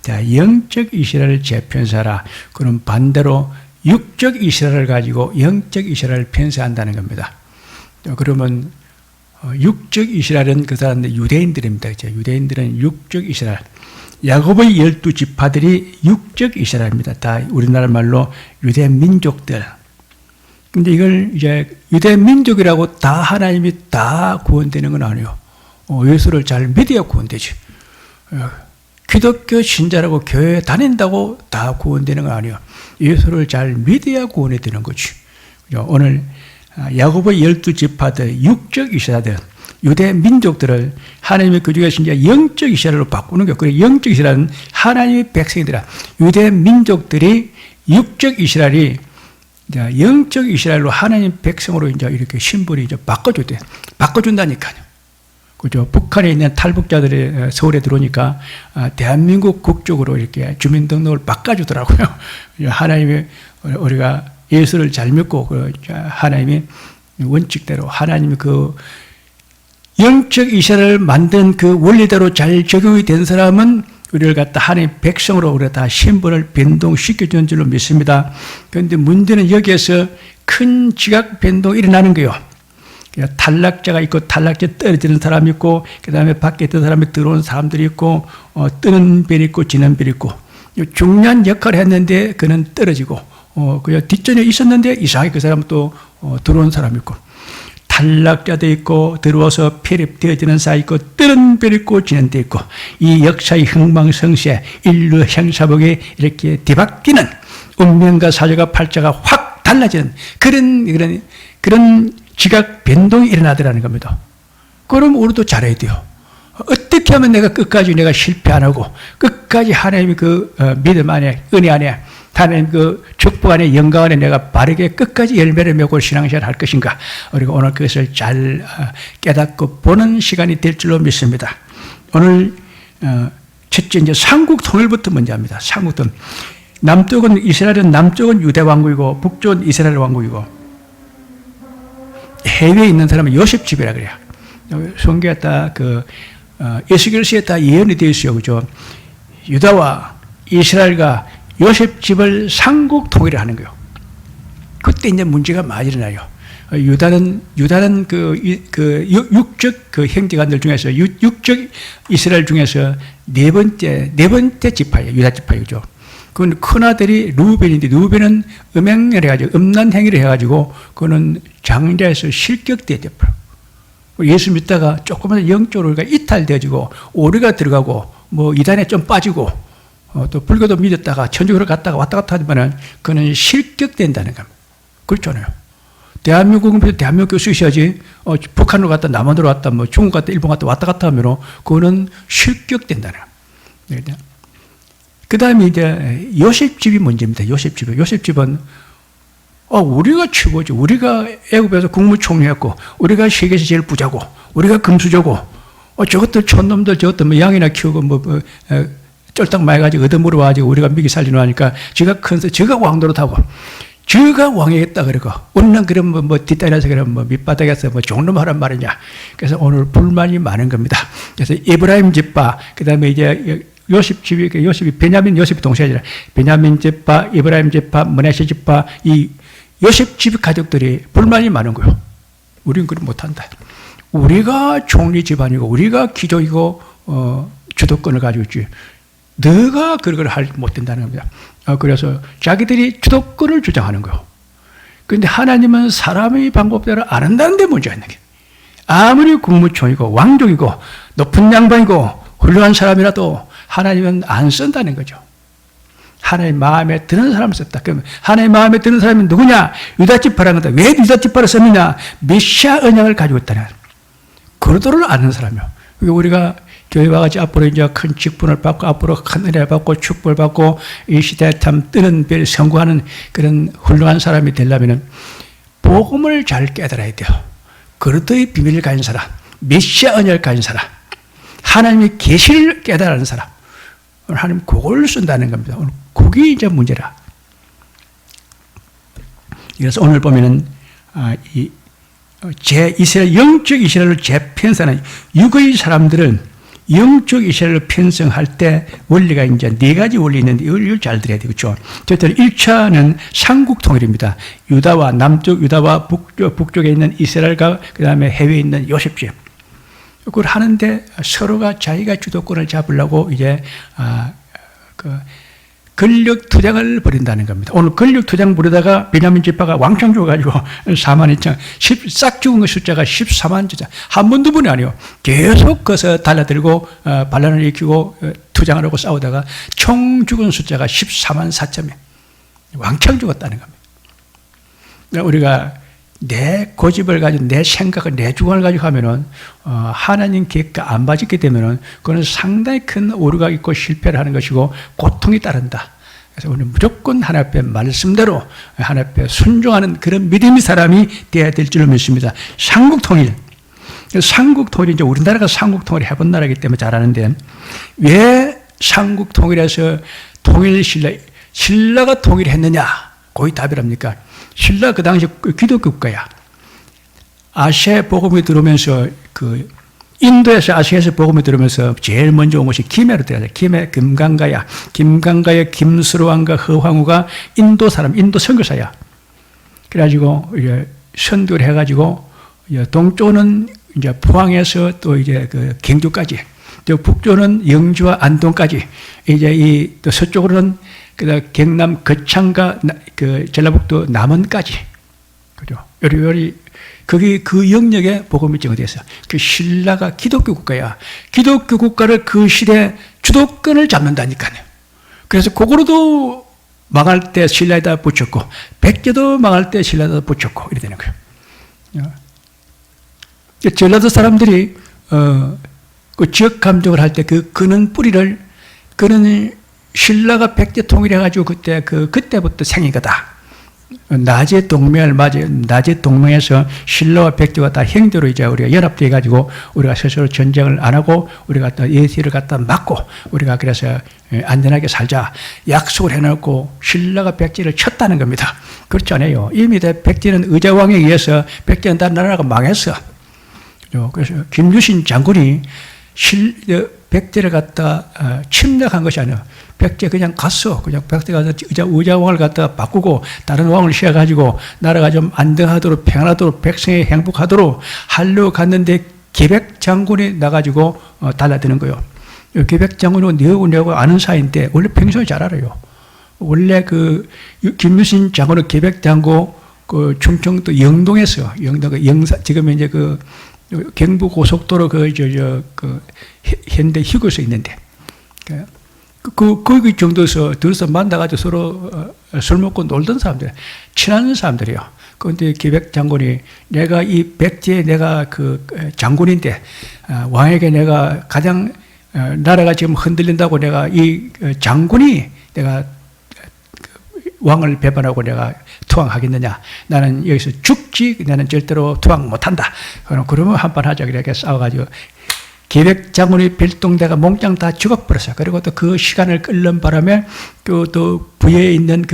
자, 영적 이스라엘을 재편사하라. 그럼 반대로 육적 이스라엘을 가지고 영적 이스라엘을 편사한다는 겁니다. 그러면 육적 이스라엘은 그 사람들 유대인들입니다. 그렇죠? 유대인들은 육적 이스라엘. 야곱의 12지파들이 육적 이스라엘입니다. 다 우리나라 말로 유대 민족들. 근데 이걸 이제 유대 민족이라고 다 하나님이 다 구원되는 건 아니에요. 예수를 잘 믿어야 구원되지. 기독교 신자라고 교회에 다닌다고 다 구원되는 건 아니에요. 예수를 잘 믿어야 구원이 되는 거지. 오늘 야곱의 12지파들, 육적 이스라엘, 유대 민족들을 하나님의 그 중에 진짜 영적 이스라엘로 바꾸는 거예요. 그래, 영적 이스라엘은 하나님의 백성이더라. 유대 민족들이 육적 이스라엘이 영적 이스라엘로 하나님 백성으로 이제 이렇게 신분이 이제 바꿔줬대. 바꿔준다니까요. 그죠? 북한에 있는 탈북자들이 서울에 들어오니까 대한민국 국적으로 이렇게 주민등록을 바꿔주더라고요. 하나님이 우리가 예수를 잘 믿고 하나님이 원칙대로 하나님이 그 영적 이스라엘을 만든 그 원리대로 잘 적용이 된 사람은 우리를 갖다 하나님 백성으로 우리가 다 신분을 변동시켜주는 줄로 믿습니다. 그런데 문제는 여기에서 큰 지각 변동이 일어나는 거예요. 탈락자가 있고 탈락자 떨어지는 사람이 있고 그 다음에 밖에 있던 사람이 들어오는 사람들이 있고 뜨는 별이 있고 지는 별이 있고 중요한 역할을 했는데 그는 떨어지고 그냥 뒷전에 있었는데 이상하게 그 사람은 또 들어온 사람이 있고 탈락자도 있고 들어와서 편입되어지는 사이 있고 뜨는 별이 있고 지는 데 있고 이 역사의 흥망성쇠 인류 행사복이 이렇게 뒤바뀌는 운명과 사조가 팔자가 확 달라지는 그런 지각 변동이 일어나더라는 겁니다. 그럼 우리도 잘해야 돼요. 어떻게 하면 내가 끝까지 내가 실패 안 하고 끝까지 하나님의 그 믿음 안에 은혜 안에 하나님 그 축복 안에 영광 안에 내가 바르게 끝까지 열매를 맺고 신앙생활을 할 것인가. 우리가 오늘 그것을 잘 깨닫고 보는 시간이 될 줄로 믿습니다. 오늘 첫째 이제 삼국 통일부터 먼저 합니다. 삼국 통일. 남쪽은 이스라엘은 남쪽은 유대 왕국이고 북쪽은 이스라엘 왕국이고 해외에 있는 사람은 요셉 집이라 그래요. 성경에 다 에스겔서에 다 예언이 되어 있어요. 그죠? 유다와 이스라엘과 요셉 집을 삼국 통일을 하는 거예요. 그때 이제 문제가 많이 일어나요. 유다는 육적 그 형제간들 중에서 육적 이스라엘 중에서 네 번째 지파예요. 유다 지파이죠. 그건 큰아들이 루벤인데 루벤은 음행을 해가지고 음란 행위를 해가지고 그거는 장자에서 실격되어버려. 예수 믿다가 조금만 영적으로 이탈되어지고 오류가 들어가고 뭐 이단에 좀 빠지고 또 불교도 믿었다가 천주교로 갔다가 왔다 갔다 하면은 그거는 실격된다는 겁니다. 그렇잖아요. 대한민국은 대한민국 교수 있어야지 북한으로 갔다 남한으로 갔다 뭐 중국 갔다 일본 갔다 왔다 갔다 하면은 그거는 실격된다는 겁니다. 그 다음에 이제 요셉 집이 문제입니다. 요셉 집은 우리가 최고지. 우리가 애굽에서 국무총리했고 우리가 세계에서 제일 부자고 우리가 금수저고 저것들 촌놈들 저것들 뭐 양이나 키우고 뭐 쫄딱 많이 가지고 얻어물어 와가지고 우리가 미기 살리려 하니까 제가 제가 왕노릇하고 제가 왕이겠다 그러고 오늘은 그럼 뭐 뒷단에서 그럼 뭐 밑바닥에서 뭐 종놈 하란 말이냐. 그래서 오늘 불만이 많은 겁니다. 그래서 이브라임 집파 그다음에 이제 요셉이 베냐민 요셉이 동생이라 베냐민 집파 이브라임 집파 므낫세 집파 이 요셉 집 가족들이 불만이 많은 거예요. 우리는 그걸 못한다. 우리가 총리 집안이고 우리가 귀족이고 주도권을 가지고 있지. 너가 그걸 못 된다는 겁니다. 그래서 자기들이 주도권을 주장하는 거예요. 그런데 하나님은 사람의 방법대로 안 한다는 데 문제가 있는 게 아무리 국무총리고 왕족이고 높은 양반이고 훌륭한 사람이라도 하나님은 안 쓴다는 거죠. 하나님 마음에 드는 사람을 썼다. 그럼 하나님 마음에 드는 사람이 누구냐? 유다지파라는 거다. 왜 유다지파를 썼느냐? 메시아 언약을 가지고 있다는 그리스도를 아는 사람이요. 우리가 교회 와가지고 앞으로 이제 큰 직분을 받고 앞으로 큰 은혜를 받고 축복을 받고 이 시대에 참 뜨는 별 선구하는 그런 훌륭한 사람이 되려면은 복음을 잘 깨달아야 돼요. 그리스도의 비밀을 가진 사람, 메시아 언약을 가진 사람, 하나님의 계시를 깨달은 사람, 하나님 그걸 쓴다는 겁니다. 오늘 그게 이제 문제라. 그래서 오늘 보면은 이스라엘 영적 이스라엘을 재편사는 육의 사람들은 영적 이스라엘을 편성할 때 원리가 이제 네 가지 원리 있는데 이걸 잘 들어야 되겠죠. 어쨌든 1차는 삼국 통일입니다. 유다와 남쪽, 유다와 북쪽에 있는 이스라엘과 그 다음에 해외에 있는 요셉집. 그걸 하는데 서로가 자기가 주도권을 잡으려고 이제 권력 투쟁을 벌인다는 겁니다. 오늘 권력 투쟁 벌이다가 베냐민 지파가 왕창 죽어가지고 4만 2천, 싹 죽은 그 숫자가 14만 진짜 한 번 두 번이 아니에요. 계속 거기서 달라들고 반란을 일으키고 투쟁을 하고 싸우다가 총 죽은 숫자가 14만 4천명. 왕창 죽었다는 겁니다. 우리가 내 고집을 가지고 내 생각을 내 주관을 가지고 하면은 하나님 계획과 안 맞게 되면은 그건 상당히 큰 오류가 있고 실패를 하는 것이고 고통이 따른다. 그래서 우리는 무조건 하나님 앞에 말씀대로 하나님 앞에 순종하는 그런 믿음의 사람이 되어야 될 줄로 믿습니다. 삼국 통일. 삼국 통일이 이제 우리나라가 삼국 통일을 해본 나라이기 때문에 잘 아는데 왜 삼국 통일에서 신라가 통일했느냐? 거의 답이랍니까? 신라 그 당시 기독교 국가야. 아시아 복음이 들어오면서 인도에서 아시아에서 복음이 들어오면서 제일 먼저 온 것이 김해로 들어가요. 김해 김강가야. 김강가의 김수로 왕과 허황우가 인도 사람, 인도 선교사야. 그래가지고 이제 선교를 해가지고 동쪽은 이제 포항에서 또 이제 그 경주까지, 또 북쪽은 영주와 안동까지, 이제 또 서쪽으로는 그 경남 거창과 그 전라북도 남원까지, 그죠? 요리 거기 그 영역에 복음이 정되었어요. 그 신라가 기독교 국가야. 기독교 국가를 그 시대 주도권을 잡는다니까요. 그래서 그거로도 망할 때 신라에다 붙였고, 백제도 망할 때 신라에다 붙였고 이래 되는 거예요. 전라도 사람들이 그 지역 감정을 할 때 그 그는 뿌리를 신라가 백제 통일해가지고 그때부터 생긴 거다. 낮에 동맹에서 신라와 백제가 다 형제로 이제 우리가 연합돼 가지고 우리가 스스로 전쟁을 안 하고 우리가 또 예시를 갖다 막고 우리가 그래서 안전하게 살자 약속을 해놓고 신라가 백제를 쳤다는 겁니다. 그렇지 않아요. 이미 백제는 의자왕에 의해서 백제는 다른 나라가 망했어. 그래서 김유신 장군이 백제를 갖다 침략한 것이 아니에요. 백제 그냥 갔어. 그냥 백제 가서 의자왕을 갖다 바꾸고 다른 왕을 씌워가지고 나라가 좀 안정하도록 평안하도록 백성이 행복하도록 하려고 갔는데 계백 장군이 나가지고 달라드는 거예요. 계백 장군은 내하고 아는 사이인데 원래 평소에 잘 알아요. 원래 그 김유신 장군은 계백 장군 그 충청도 영동에서 지금 이제 그 경부 고속도로 현대 휴게소 있는데 거기 정도에서 둘이서 만나가지고 서로 술 먹고 놀던 사람들, 친한 사람들이에요. 그런데 계백 장군이 내가 이 백제의 내가 그 장군인데 왕에게 내가 가장 나라가 지금 흔들린다고 내가 이 장군이 내가 왕을 배반하고 내가 투항하겠느냐? 나는 여기서 죽지, 나는 절대로 투항 못한다. 그러면 한판 하자. 이렇게 싸워가지고 계백 장군의 별동대가 몽땅 다 죽어버렸어요. 그리고 또 그 시간을 끓는 바람에 또 부여에 있는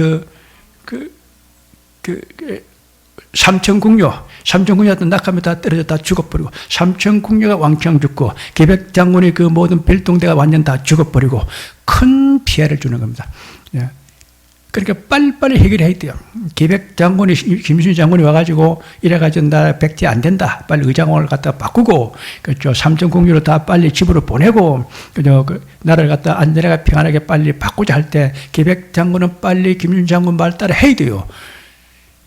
삼천궁녀도 낙하면 다 떨어져 다 죽어버리고 삼천궁녀가 왕창 죽고 계백 장군의 그 모든 별동대가 완전 다 죽어버리고 큰 피해를 주는 겁니다. 그러니까 빨리빨리 해결해야 돼요. 계백 장군이, 김순신 장군이 와가지고 이래가지고 나 백제 안 된다. 빨리 의장왕을 갖다 바꾸고, 그렇죠. 삼천궁녀로 다 빨리 집으로 보내고, 그죠. 나라를 갖다 안전하게 평안하게 빨리 바꾸자 할 때, 계백 장군은 빨리 김순신 장군 말 따라 해야 돼요.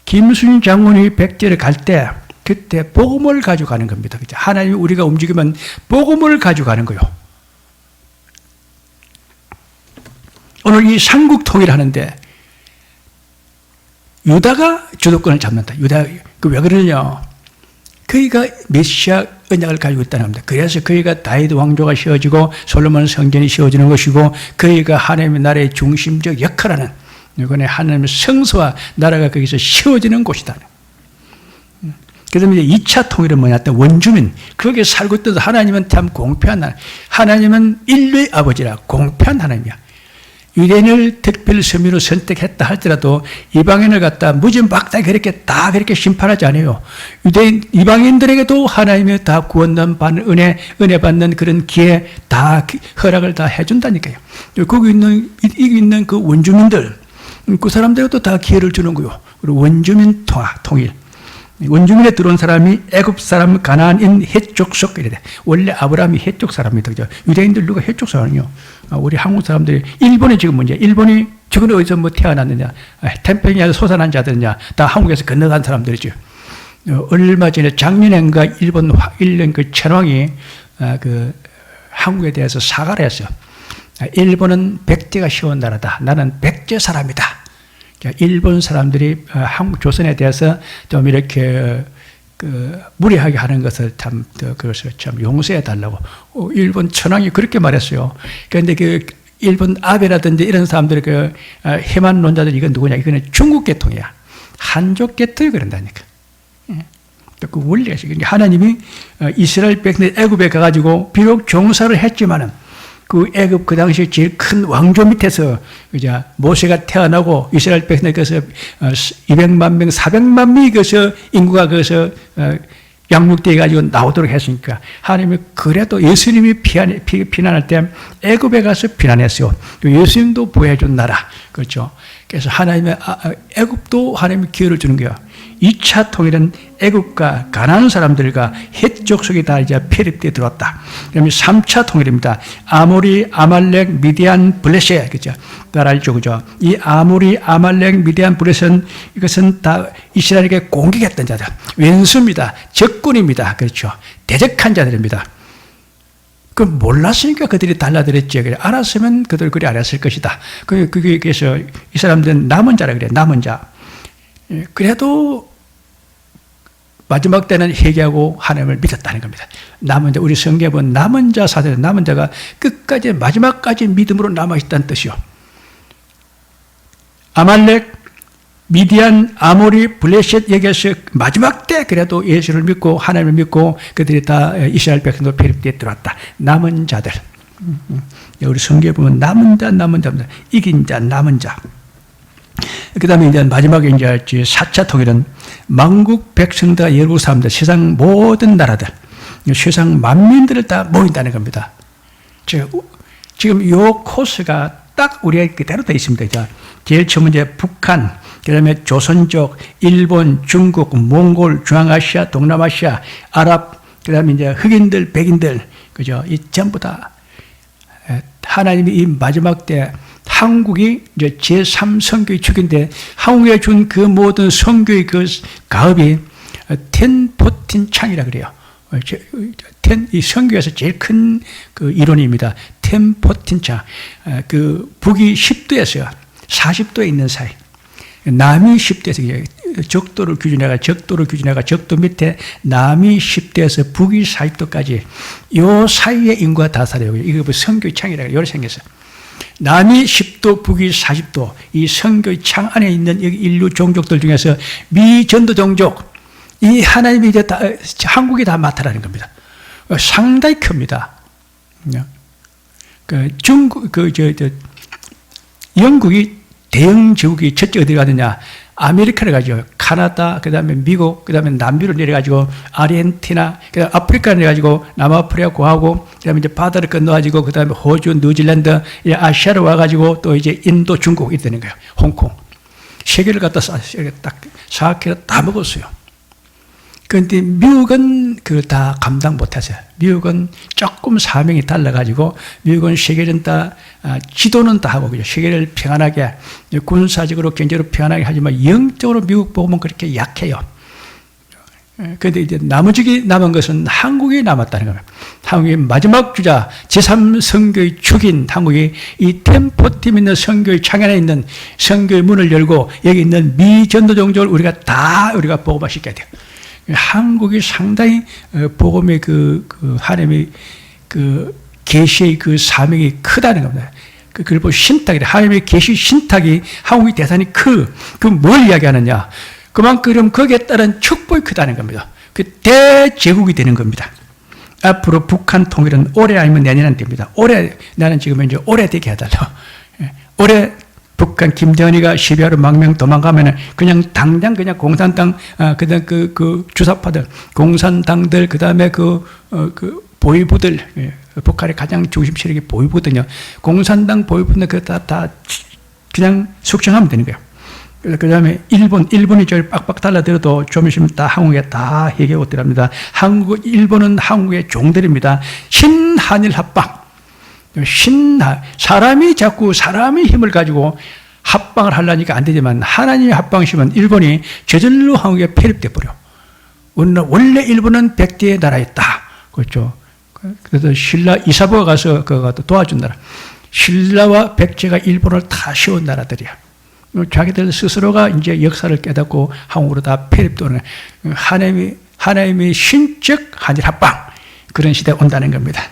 김순신 장군이 백제를 갈 때, 그때 복음을 가지고 가는 겁니다. 그죠. 하나님이 우리가 움직이면 복음을 가지고 가는 거예요. 오늘 이 삼국 통일을 하는데, 유다가 주도권을 잡는다. 왜 그러냐? 그이가 메시아 언약을 가지고 있다는 겁니다. 그래서 그이가 다윗 왕조가 세워지고 솔로몬 성전이 세워지는 것이고 그이가 하나님의 나라의 중심적 역할하는 이번에 하나님의 성소와 나라가 거기서 세워지는 곳이다. 그래서 이제 2차 통일은 뭐냐? 원주민. 거기에 살고 있던 하나님은 참 공평한 하나님. 하나님은 인류의 아버지라 공평한 하나님이야. 유대인을 특별 서민으로 선택했다 할지라도 이방인을 갖다 무지막다 그렇게 심판하지 않아요. 이방인들에게도 하나님의 다 구원 받는 은혜 받는 그런 기회 다 허락을 다 해준다니까요. 거기 있는 그 원주민들, 그 사람들에게도 다 기회를 주는 거요. 그리고 원주민 통일. 원주민에 들어온 사람이 애굽 사람, 가나안인, 헷족속 이래 돼. 원래 아브라함이 헷족 사람이다. 그죠? 유대인들 누가 헷족 사람이요? 우리 한국 사람들이 일본이 지금 문제. 일본이 지금 어디서 뭐 태어났느냐? 태평양에서 솟아난 자들이냐? 다 한국에서 건너간 사람들이죠. 얼마 전에 작년인가 일본 그 천황이 그 한국에 대해서 사과를 했어요. 일본은 백제가 쉬운 나라다. 나는 백제 사람이다. 일본 사람들이 한국 조선에 대해서 좀 이렇게 무례하게 하는 것을 그것을 참 용서해 달라고 일본 천황이 그렇게 말했어요. 그런데 그 일본 아베라든지 이런 사람들의 그 해만 논자들 이건 누구냐? 이거는 중국 계통이야. 한족 계통이 그런다니까. 또 그 원리가 있어요. 하나님이 이스라엘 백성들 애굽에 가가지고 비록 종사를 했지만은 그 애굽 그 당시 제일 큰 왕조 밑에서 이제 모세가 태어나고 이스라엘 백성들 그래서 200만 명, 400만 명이 그래서 인구가 그래서 양육되어 가지고 나오도록 했으니까 하나님이 그래도 예수님이 피난할 때 애굽에 가서 피난했어요. 예수님도 보호해준 나라. 그렇죠. 그래서 하나님의 애굽도 하나님이 기회를 주는 거예요. 2차 통일은 애굽과 가나안 사람들과 헷족 속에 다 이제 편입되어 들어왔다. 그러면 3차 통일입니다. 아모리, 아말렉, 미디안, 블레셋. 그죠? 다 알죠. 그죠? 이 아모리, 아말렉, 미디안, 블레셋은 이것은 다 이스라엘에게 공격했던 자들. 왼수입니다. 적군입니다. 그렇죠. 대적한 자들입니다. 그 몰랐으니까 그들이 달라들었죠. 그래. 알았으면 그들 그리 알았을 것이다. 그래서 이 사람들은 남은 자라 그래. 남은 자. 그래도 마지막 때는 회개하고 하나님을 믿었다는 겁니다. 남은 자, 우리 성경에 보면 남은 자 사들, 남은 자가 끝까지 마지막까지 믿음으로 남아있다는 뜻이요. 아말렉, 미디안, 아모리, 블레셋 여기에서 마지막 때 그래도 예수를 믿고 하나님을 믿고 그들이 다 이스라엘 백성도 편입되어 들어왔다. 남은 자들. 우리 성경에 보면 남은 자, 이긴 자, 남은 자. 그 다음에 이제 마지막에 이제 4차 통일은 만국 백성들, 예루살렘 사람들, 세상 모든 나라들, 세상 만민들을 다 모인다는 겁니다. 지금 이 코스가 딱 우리가 그대로 되어 있습니다. 제일 처음 이제 북한, 그 다음에 조선족, 일본, 중국, 몽골, 중앙아시아, 동남아시아, 아랍, 그 다음에 이제 흑인들, 백인들, 그죠? 이 전부 다 하나님이 이 마지막 때 한국이 이제 제3선교의 축인데 한국에 준 그 모든 선교의 그 가업이 텐포틴 창이라 그래요. 이 선교에서 제일 큰 그 이론입니다. 텐포틴 창. 그 북이 10도에서요. 40도에 있는 사이. 남이 10도에서 적도를 규준해가 적도 밑에 남이 10도에서 북이 40도까지 요 사이에 인구가 다 살아요. 이거 선교의 창이라 그래요. 이렇게 생겼어요. 남이 10도, 북이 40도, 이 선교의 창 안에 있는 인류 종족들 중에서 미전도 종족, 이 하나님이 이제 다, 한국이 다 맡아라는 겁니다. 상당히 큽니다. 영국이 대영 제국이 첫째 어디 가느냐? 아메리카를 가죠. 카나다, 그 다음에 미국, 그 다음에 남미로 내려가지고 아르헨티나, 그 다음에 아프리카 내려가지고 남아프리카 고하고, 그 다음에 이제 바다를 건너가지고, 그 다음에 호주, 뉴질랜드, 아시아로 와가지고 또 이제 인도, 중국 이렇게 되는 거예요. 홍콩. 세계를 갖다 딱 4km 다 먹었어요. 그런데 미국은 그걸 다 감당 못했어요. 미국은 조금 사명이 달라가지고 미국은 세계는 다 지도는 다 하고 그죠. 세계를 평안하게 군사적으로 경제로 평안하게 하지만 영적으로 미국 보면 그렇게 약해요. 그런데 이제 나머지 남은 것은 한국이 남았다는 겁니다. 한국의 마지막 주자 제3선교의 축인 한국이 이 템포팀 있는 선교의 창안에 있는 선교의 문을 열고 여기 있는 미전도 종족을 우리가 복음화시켜야 돼요. 한국이 상당히 복음의 하나님의 계시의 그 사명이 크다는 겁니다. 그걸 보고 신탁이래. 하나님의 계시 신탁이 한국의 대단히 뭘 이야기하느냐? 그만큼 거기에 따른 축복이 크다는 겁니다. 그 대제국이 되는 겁니다. 앞으로 북한 통일은 올해 아니면 내년은 됩니다. 올해 나는 지금 이제 올해 되게 해달라. 올해 북한 김정은이가 시비하러 망명 도망가면은 그냥 당장 그냥 공산당 그다음 그 주사파들 공산당들 그다음에 그 보위부들 북한의 가장 중심 세력이 보위부거든요. 공산당 보위부는 다 그냥 숙청하면 되는 거예요. 그다음에 일본이 저를 빡빡 달라들어도 좀 있으면 다 한국에 다 해결하고 들어갑니다. 일본은 한국의 종들입니다. 신한일 합방. 사람이 자꾸 사람의 힘을 가지고 합방을 하려니까 안 되지만 하나님의 합방이시면 일본이 저절로 한국에 편입돼 버려. 원래 일본은 백제의 나라였다. 그렇죠. 그래서 신라 이사부가 가서 그거 도와준 나라. 신라와 백제가 일본을 다 씌운 나라들이야. 자기들 스스로가 이제 역사를 깨닫고 한국으로 다 편입되는 하나님의 신적 한일 합방 그런 시대가 온다는 겁니다.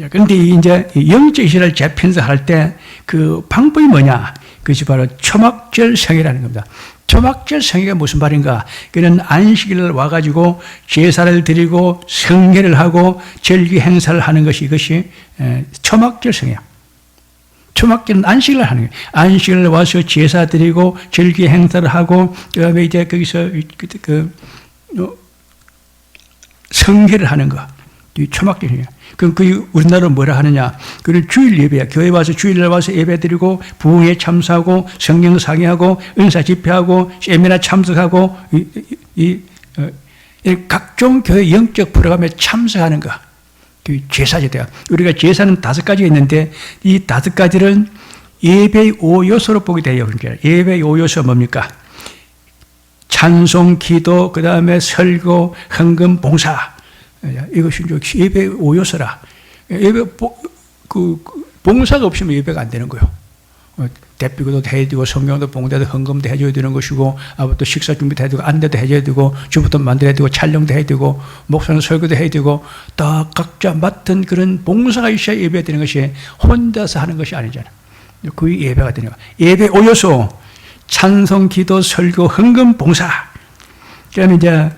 그런데 이제 영적 이스라엘 재편성할 때 그 방법이 뭐냐? 그것이 바로 초막절 성회라는 겁니다. 초막절 성회가 무슨 말인가? 그는 안식일을 와가지고 제사를 드리고 성회를 하고 절기 행사를 하는 것이 이것이 초막절 성회야. 초막절은 안식일을 하는 거예요. 안식일을 와서 제사 드리고 절기 행사를 하고 그다음에 이제 거기서 성회를 하는 거. 이 초막절이에요. 그럼 그 우리나라로 뭐라 하느냐? 그걸 주일 예배야. 교회 와서 주일날 와서 예배 드리고 부흥회 참석하고 성령 상의하고 은사 집회하고 세미나 참석하고 각종 교회 영적 프로그램에 참석하는 거. 그 제사제도야. 우리가 제사는 5가지가 있는데 이 5가지를 예배의 5요소로 보게 돼요. 그러니까 예배의 5요소가 뭡니까? 찬송, 기도, 그 다음에 설교, 헌금, 봉사. 이것이 이제 예배의 5요소라. 봉사가 없으면 예배가 안 되는 거예요. 대피기도 해야 되고, 성경도 봉대도 헌금도 해줘야 되는 것이고, 또 식사 준비도 해야 되고, 안대도 해줘야 되고, 주부터 만들어야 되고, 촬영도 해야 되고, 목사는 설교도 해야 되고, 다 각자 맡은 그런 봉사가 있어야 예배가 되는 것이 혼자서 하는 것이 아니잖아. 그게 예배가 되는 거야. 예배 5요소. 찬송, 기도, 설교, 헌금, 봉사. 그러면 이제,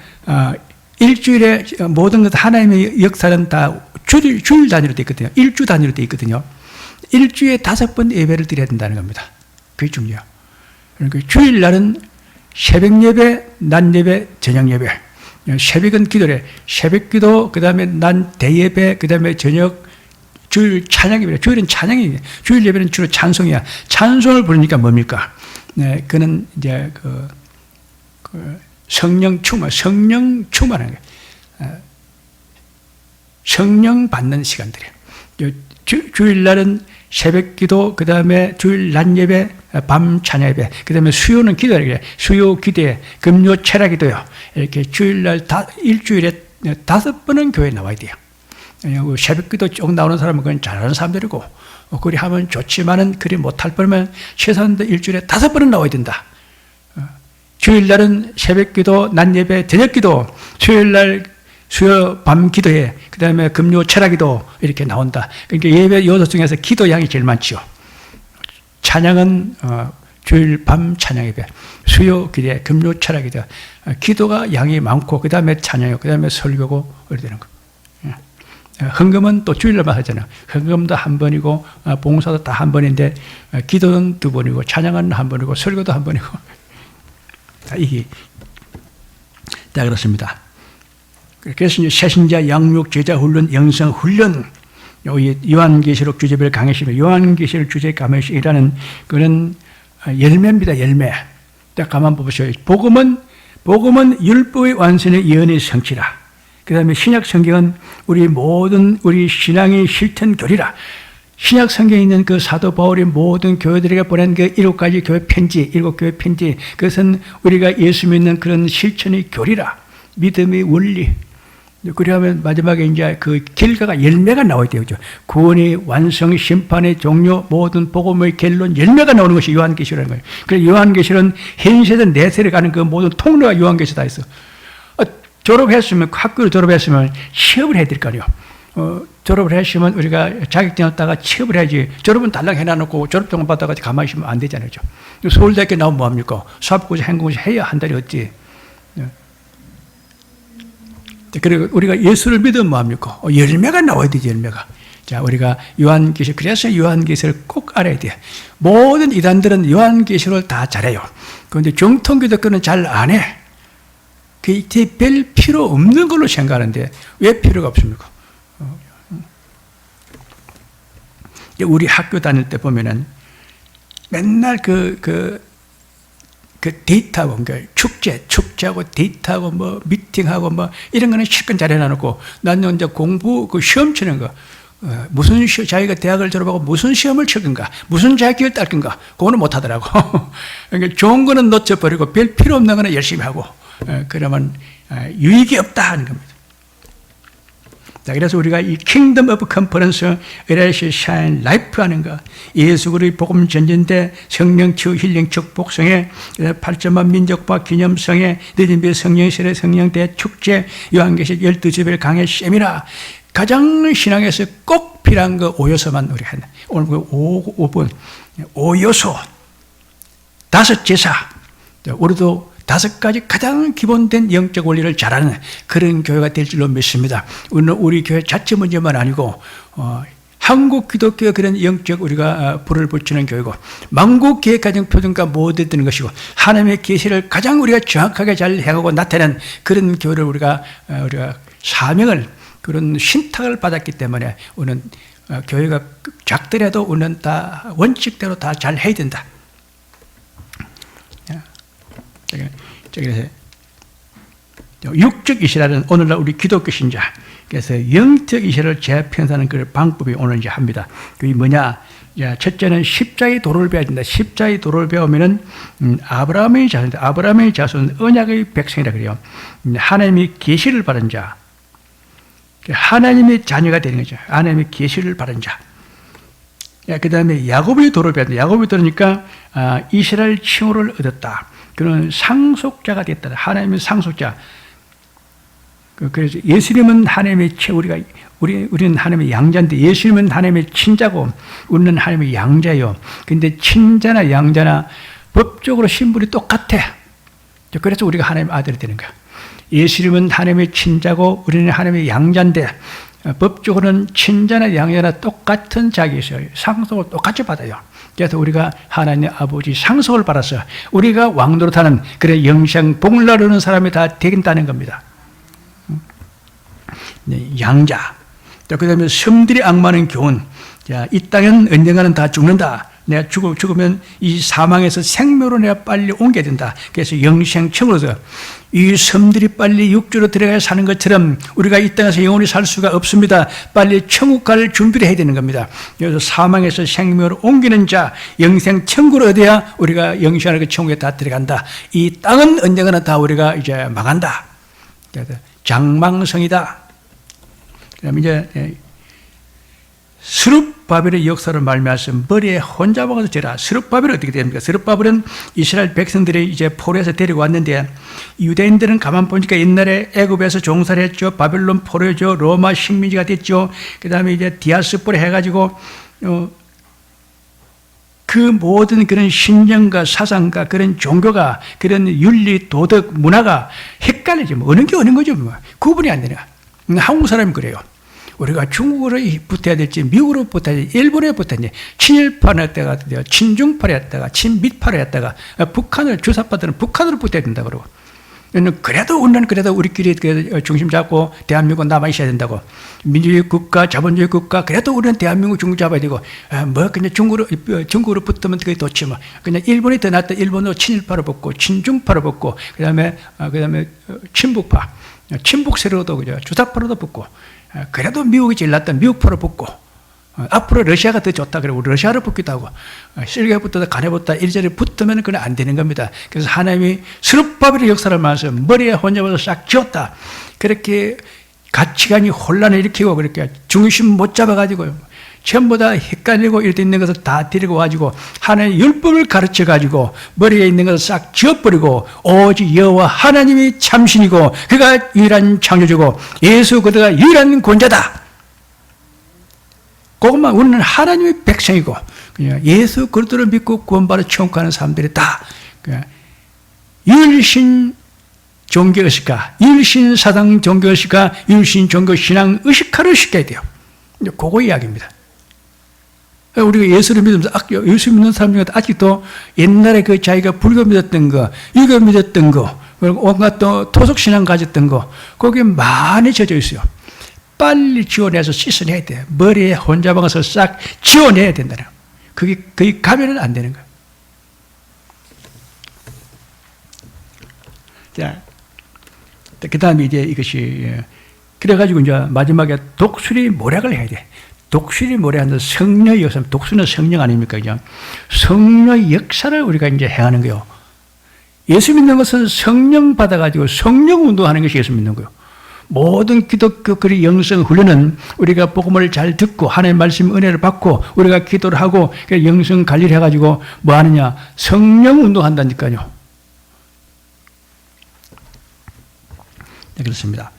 일주일에 모든 것 하나님의 역사는 다 주일 단위로 되어 있거든요. 일주 단위로 되어 있거든요. 일주일에 5번 예배를 드려야 된다는 겁니다. 그게 중요해요. 그러니까 주일날은 새벽 예배, 낮 예배, 저녁 예배. 새벽은 기도래. 새벽 기도, 그 다음에 낮 대예배, 그 다음에 저녁 주일 찬양 예배. 주일은 찬양이에요. 주일 예배는 주로 찬송이야. 찬송을 부르니까 뭡니까? 네, 그는 이제 성령 충만하는 거예요. 성령 받는 시간들이에요. 주일날은 새벽 기도, 그 다음에 주일 낮 예배, 밤 찬양 예배, 그 다음에 수요는 기도예요. 수요 기도에, 금요 철학 기도요. 이렇게 주일날 일주일에 5번은 교회에 나와야 돼요. 새벽 기도 쭉 나오는 사람은 그건 잘하는 사람들이고, 그리 하면 좋지만은 그리 못할 뻔하면 최소한 일주일에 5번은 나와야 된다. 주일날은 새벽 기도, 낮 예배, 저녁 기도, 수요일날 수요 밤 기도회, 그 다음에 금요 철학 기도 이렇게 나온다. 그러니까 예배 요소 중에서 기도 양이 제일 많죠. 찬양은 주일 밤 찬양 예배, 수요 기도회, 금요 철학 기도, 기도가 양이 많고 그 다음에 찬양이고 그 다음에 설교고 이렇게 되는 거. 헌금은 또 주일날만 하잖아요. 헌금도 한 번이고 봉사도 다 한 번인데 기도는 2번이고 찬양은 한 번이고 설교도 한 번이고 이게 다 그렇습니다. 그래서 이제 새신자 양육 제자 훈련 영성 훈련 여기 요한계시록 주제별 강의시면 요한계시록 주제 강의시라는 그런 열매입니다. 열매. 딱 가만 보세요. 복음은 율법의 완성의 예언의 성취라. 그 다음에 신약 성경은 우리 신앙의 실천 교리라. 신약 성경에 있는 그 사도 바울이 모든 교회들에게 보낸 그 7가지 교회 편지, 7교회 편지, 그것은 우리가 예수 믿는 그런 실천의 교리라. 믿음의 원리. 그러면 마지막에 이제 그 결과가 열매가 나와야 되죠. 구원의 완성, 심판의 종료, 모든 복음의 결론, 열매가 나오는 것이 요한계시라는 거예요. 그래서 요한계시는 현 세대 내세를 가는 그 모든 통로가 요한계시다 있어. 졸업했으면, 학교를 졸업했으면 취업을 해야 될 거 아니에요. 졸업을 했으면 우리가 자격증 얻다가 취업을 해야지. 졸업은 달랑 해놔놓고 졸업증을 받다가 가만히 있으면 안 되잖아요. 서울대학교 나오면 뭐합니까? 사업고시, 행공고시 해야 한 달이 어찌. 그리고 우리가 예수를 믿으면 뭐합니까? 열매가 나와야 되지, 열매가. 자, 우리가 요한계시록, 그래서 요한계시록을 꼭 알아야 돼요. 모든 이단들은 요한계시록을 다 잘해요. 그런데 정통기독교는 잘 안 해. 그게 별 필요 없는 걸로 생각하는데 왜 필요가 없습니까? 우리 학교 다닐 때 보면은 맨날 그 데이트하고, 그러니까 축제하고 데이트하고 뭐 미팅하고 뭐 이런 거는 실컷 잘 해놔놓고 나는 이제 공부, 그 시험 치는 거, 무슨 자기가 대학을 졸업하고 무슨 시험을 칠 건가, 무슨 자격을 딸 건가, 그거는 못 하더라고. 그러니까 좋은 거는 놓쳐버리고 별 필요 없는 거는 열심히 하고, 그러면 유익이 없다 하는 겁니다. 자, 그래서 우리가 이 킹덤 오브 컨퍼런스, LLC 샤인 라이프 하는 거, 예수 그리스도의 복음 전진대, 성령 치유 힐링 축복성회, 8.1 민족화 기념성회, 느린비 성령실의 성령대 축제, 요한계시록 12주별 강해 세미나, 가장 신앙에서 꼭 필요한 거 5요소만 우리가 했네. 오늘 그 5분 5요소 5제사, 우리도 5가지 가장 기본된 영적 원리를 잘하는 그런 교회가 될 줄로 믿습니다. 우리 교회 자체 문제만 아니고 한국 기독교의 그런 영적 우리가 불을 붙이는 교회고, 만국 계획 가정 표준과 모두 되는 것이고, 하나님의 계시를 가장 우리가 정확하게 잘 해가고 나타내는 그런 교회를 우리가 사명을, 그런 신탁을 받았기 때문에 우리는 교회가 작더라도 우리는 다 원칙대로 다 잘 해야 된다. 그래서 육적 이스라엘은 오늘날 우리 기독교 신자, 그래서 영적 이스라엘을 재편하는 그 방법이 오늘 이제 합니다. 그게 뭐냐? 첫째는 십자의 도를 배워야 된다. 십자의 도를 배우면은 아브라함의 자손, 아브라함의 자손 언약의 백성이라 그래요. 하나님의 계시를 받은 자, 하나님의 자녀가 되는 거죠. 하나님의 계시를 받은 자. 그 다음에 야곱의 도를 배웠다. 야곱이 들으니까 이스라엘 칭호를 얻었다. 그는 상속자가 됐다. 하나님의 상속자. 그래서 예수님은 하나님의 우리는 하나님의 양자인데, 예수님은 하나님의 친자고 우리는 하나님의 양자예요. 근데 친자나 양자나 법적으로 신분이 똑같아. 그래서 우리가 하나님의 아들이 되는 거야. 예수님은 하나님의 친자고 우리는 하나님의 양자인데, 법적으로는 친자나 양자나 똑같은 자기에서 상속을 똑같이 받아요. 그래서 우리가 하나님 아버지 상속을 받아서 우리가 왕노릇하는 그런 영생 복을 나누는 사람이 다 되긴다는 겁니다. 양자. 그 다음에 섬들이 악마는 교훈. 자, 이 땅은 언젠가는 다 죽는다. 내가 죽으면 이 사망에서 생명으로 내가 빨리 옮겨야 된다. 그래서 영생청으로서 이 섬들이 빨리 육주로 들어가야 사는 것처럼 우리가 이 땅에서 영원히 살 수가 없습니다. 빨리 천국 갈 준비를 해야 되는 겁니다. 그래서 사망에서 생명으로 옮기는 자, 영생청구를 얻어야 우리가 영생하는 그 천국에 다 들어간다. 이 땅은 언젠가는 다 우리가 이제 망한다. 그래서 장망성이다. 그다음에 이제 스룹바벨의 역사를 말미암아서 머리에 혼자 먹어서 제라. 스룹바벨은 어떻게 됩니까? 스룹바벨은 이스라엘 백성들이 이제 포로에서 데리고 왔는데, 유대인들은 가만 보니까 옛날에 애굽에서 종살이 했죠. 바벨론 포로죠. 로마 식민지가 됐죠. 그 다음에 이제 디아스포라 해가지고 그 모든 그런 신념과 사상과 그런 종교가, 그런 윤리, 도덕, 문화가 헷갈리죠. 뭐 어느 게 어느 거죠. 뭐 구분이 안 되나. 한국 사람이 그래요. 우리가 중국으로 붙어야 될지, 미국으로 붙어야 될지, 일본에 붙어야 될지, 친일파를 했다가, 친중파를 했다가, 친미파를 했다가, 북한을, 주사파들은 북한으로 붙어야 된다고 그러고. 그래도 우리는 우리끼리 중심 잡고 대한민국 남아 있어야 된다고. 민주주의 국가, 자본주의 국가, 그래도 우리는 대한민국 중국 잡아야 되고, 뭐 그냥 중국으로 붙으면 그게 좋지 뭐. 그냥 일본이 더 낫다. 일본으로 친일파로 붙고, 친중파로 붙고, 그다음에 친북파, 친북세로도 그죠, 주사파로도 붙고. 그래도 미국이 제일 낫다. 미국파로 붙고, 앞으로 러시아가 더 좋다. 그리고 러시아로 붙기도 하고, 실게 붙다, 간에 붙다, 일자리에 붙으면 그건 안 되는 겁니다. 그래서 하나님이 스룹바벨의 역사를 말해서 머리에 혼잡아서 싹 지었다. 그렇게 가치관이 혼란을 일으키고, 그렇게 중심 못 잡아가지고, 전부 다 헷갈리고 이렇게 있는 것을 다 데리고 가지고 하나님의 율법을 가르쳐 가지고 머리에 있는 것을 싹 지워버리고, 오직 여호와 하나님이 참신이고 그가 유일한 창조주고 예수 그가 유일한 권자다. 그것만, 우리는 하나님의 백성이고 예수 그리스도를 믿고 구원받아 천국하는 사람들이 다 율신 종교의식과 율신 사당 종교의식과 율신 종교 신앙 의식화를 시켜야 돼요. 이제 그거 이야기입니다. 우리가 예수를 믿으면서, 예수 믿는 사람 중에 아직도 옛날에 그 자기가 불교 믿었던 거, 유교 믿었던 거, 그리고 온갖 또 토속신앙 가졌던 거, 거기에 많이 젖어 있어요. 빨리 지워내서 씻어내야 돼. 머리에 혼자방아서 싹 지워내야 된다는 거예요. 그게 가면은 안 되는 거예요. 자, 그 다음에 이제 이것이, 그래가지고 이제 마지막에 독수리 모략을 해야 돼. 독수리 모략은 성령의 역사, 독수리는 성령 아닙니까? 그죠? 성령의 역사를 우리가 이제 행하는 거예요. 예수 믿는 것은 성령 받아가지고 성령 운동하는 것이 예수 믿는 거예요. 모든 기독교 그 영성 훈련은 우리가 복음을 잘 듣고 하나님의 말씀 은혜를 받고 우리가 기도를 하고 영성 관리를 해가지고 뭐 하느냐? 성령 운동한다니까요. 네, 그렇습니다.